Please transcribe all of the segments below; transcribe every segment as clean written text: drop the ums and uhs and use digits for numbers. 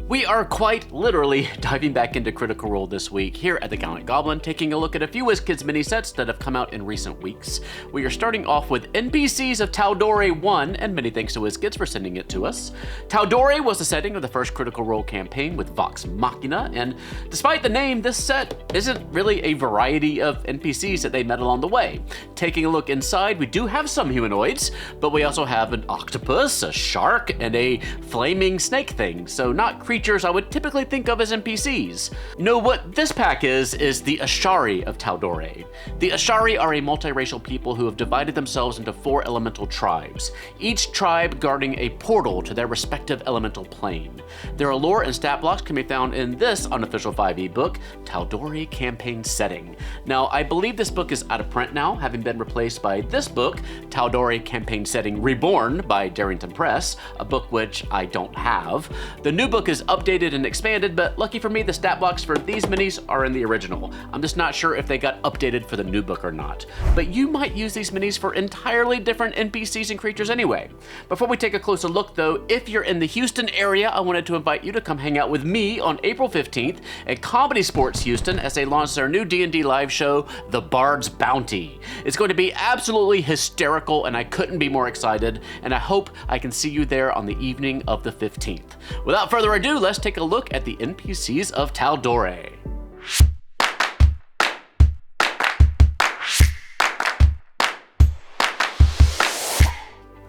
We are quite literally diving back into Critical Role this week here at the Gallant Goblin, taking a look at a few WizKids mini sets that have come out in recent weeks. We are starting off with NPCs of Tal'Dorei 1, and many thanks to WizKids for sending it to us. Tal'Dorei was the setting of the first Critical Role campaign with Vox Machina, and despite the name, this set isn't really a variety of NPCs that they met along the way. Taking a look inside, we do have some humanoids, but we also have an octopus, a shark, and a flaming snake thing, so not creatures I would typically think of as NPCs. No, what this pack is the Ashari of Tal'Dorei. The Ashari are a multiracial people who have divided themselves into 4 elemental tribes, each tribe guarding a portal to their respective elemental plane. Their allure and stat blocks can be found in this unofficial 5e book, Tal'Dorei Campaign Setting. Now, I believe this book is out of print now, having been replaced by this book, Tal'Dorei Campaign Setting Reborn by Darrington Press, a book which I don't have. The new book is updated and expanded, but lucky for me, the stat blocks for these minis are in the original. I'm just not sure if they got updated for the new book or not. But you might use these minis for entirely different NPCs and creatures anyway. Before we take a closer look though, if you're in the Houston area, I wanted to invite you to come hang out with me on April 15th at ComedySportz Houston as they launch their new D&D live show, The Bard's Bounty. It's going to be absolutely hysterical and I couldn't be more excited, and I hope I can see you there on the evening of the 15th. Without further ado, let's take a look at the NPCs of Tal'Dorei.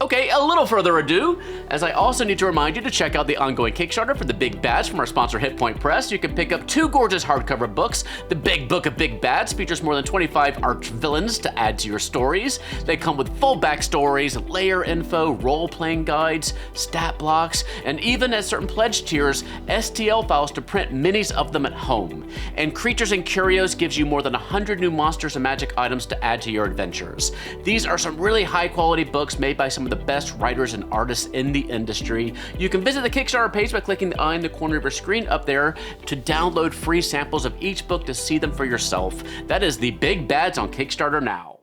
Okay, a little further ado, as I also need to remind you to check out the ongoing Kickstarter for the Big Bads from our sponsor Hit Point Press. You can pick up 2 gorgeous hardcover books. The Big Book of Big Bads features more than 25 arch villains to add to your stories. They come with full backstories, layer info, role-playing guides, stat blocks, and even at certain pledge tiers, STL files to print minis of them at home. And Creatures and Curios gives you more than 100 new monsters and magic items to add to your adventures. These are some really high-quality books made by some of the best writers and artists in the industry. You can visit the Kickstarter page by clicking the eye in the corner of your screen up there to download free samples of each book to see them for yourself. That is the Big Bads on Kickstarter now.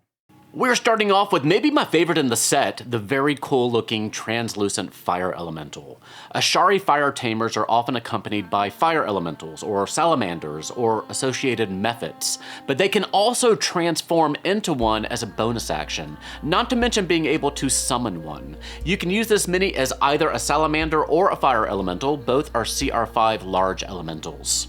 We're starting off with maybe my favorite in the set, the very cool looking translucent fire elemental. Ashari Firetamers are often accompanied by fire elementals or salamanders or associated mephits, but they can also transform into one as a bonus action, not to mention being able to summon one. You can use this mini as either a salamander or a fire elemental, both are CR5 large elementals.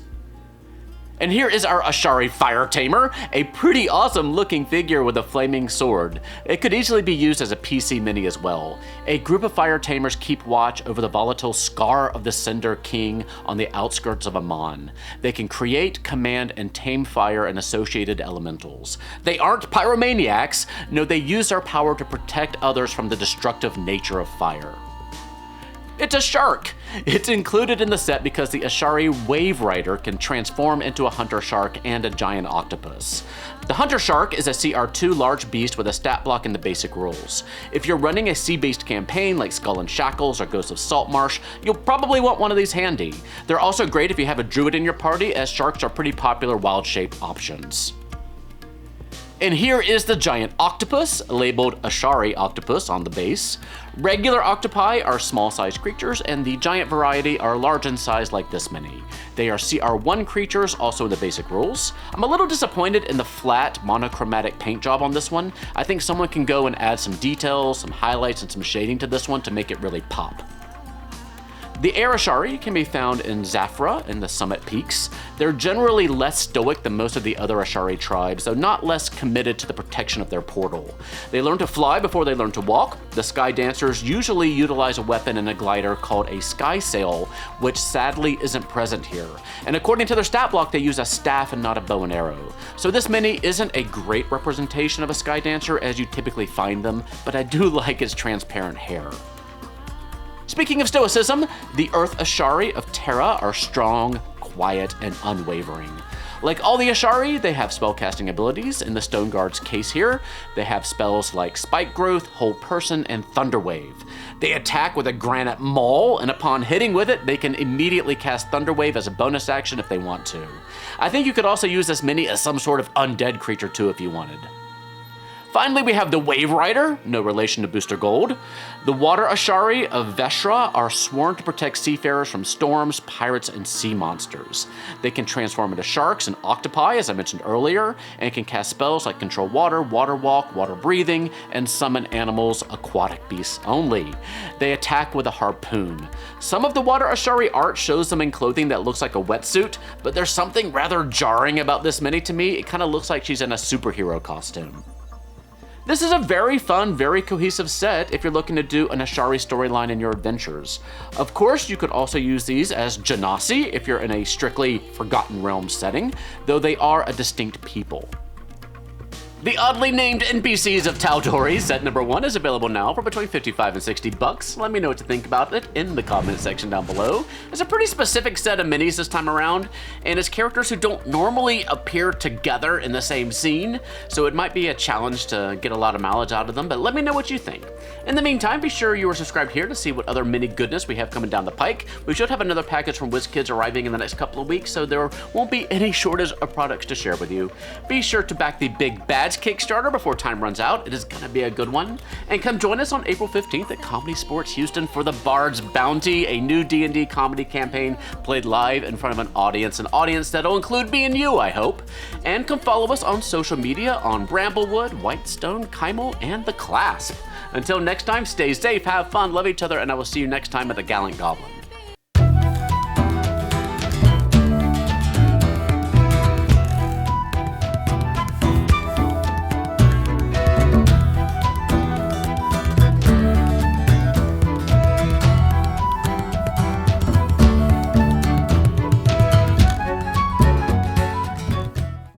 And here is our Ashari Firetamer, a pretty awesome looking figure with a flaming sword. It could easily be used as a PC mini as well. A group of Firetamers keep watch over the volatile Scar of the Cinder King on the outskirts of Amon. They can create, command, and tame fire and associated elementals. They aren't pyromaniacs. No, they use their power to protect others from the destructive nature of fire. It's a shark! It's included in the set because the Ashari Waverider can transform into a hunter shark and a giant octopus. The hunter shark is a CR2 large beast with a stat block in the basic rules. If you're running a sea-based campaign like Skull and Shackles or Ghosts of Saltmarsh, you'll probably want one of these handy. They're also great if you have a druid in your party, as sharks are pretty popular wild shape options. And here is the giant octopus, labeled Ashari Octopus on the base. Regular octopi are small-sized creatures, and the giant variety are large in size like this mini. They are CR1 creatures, also in the basic rules. I'm a little disappointed in the flat, monochromatic paint job on this one. I think someone can go and add some details, some highlights, and some shading to this one to make it really pop. The Air Ashari can be found in Zafra in the summit peaks. They're generally less stoic than most of the other Ashari tribes, though not less committed to the protection of their portal. They learn to fly before they learn to walk. The Skydancers usually utilize a weapon in a glider called a sky sail, which sadly isn't present here. And according to their stat block, they use a staff and not a bow and arrow. So this mini isn't a great representation of a Skydancer as you typically find them, but I do like its transparent hair. Speaking of stoicism, the Earth Ashari of Terra are strong, quiet, and unwavering. Like all the Ashari, they have spellcasting abilities. In the Stoneguard's case here, they have spells like Spike Growth, Hold Person, and Thunder Wave. They attack with a granite maul, and upon hitting with it, they can immediately cast Thunder Wave as a bonus action if they want to. I think you could also use this mini as some sort of undead creature too if you wanted. Finally, we have the Waverider, no relation to Booster Gold. The Water Ashari of Veshra are sworn to protect seafarers from storms, pirates, and sea monsters. They can transform into sharks and octopi, as I mentioned earlier, and can cast spells like Control Water, Water Walk, Water Breathing, and summon animals, aquatic beasts only. They attack with a harpoon. Some of the Water Ashari art shows them in clothing that looks like a wetsuit, but there's something rather jarring about this mini to me. It kind of looks like she's in a superhero costume. This is a very fun, very cohesive set if you're looking to do an Ashari storyline in your adventures. Of course, you could also use these as Genasi if you're in a strictly Forgotten Realms setting, though they are a distinct people. The oddly named NPCs of Tal'Dorei Set number 1 is available now for between $55 and $60. Let me know what you think about it in the comment section down below. It's a pretty specific set of minis this time around, and it's characters who don't normally appear together in the same scene, so it might be a challenge to get a lot of mileage out of them, but let me know what you think. In the meantime, be sure you are subscribed here to see what other mini goodness we have coming down the pike. We should have another package from WizKids arriving in the next couple of weeks, so there won't be any shortage of products to share with you. Be sure to back the Big Bad's Kickstarter before time runs out. It is gonna be a good one. And come join us on April 15th at ComedySportz Houston for the Bard's Bounty, a new D&D comedy campaign played live in front of an audience that'll include me and you, I hope. And come follow us on social media on Bramblewood, Whitestone, Kymel, and The Clasp. Until next time, stay safe, have fun, love each other, and I will see you next time at the Gallant Goblin.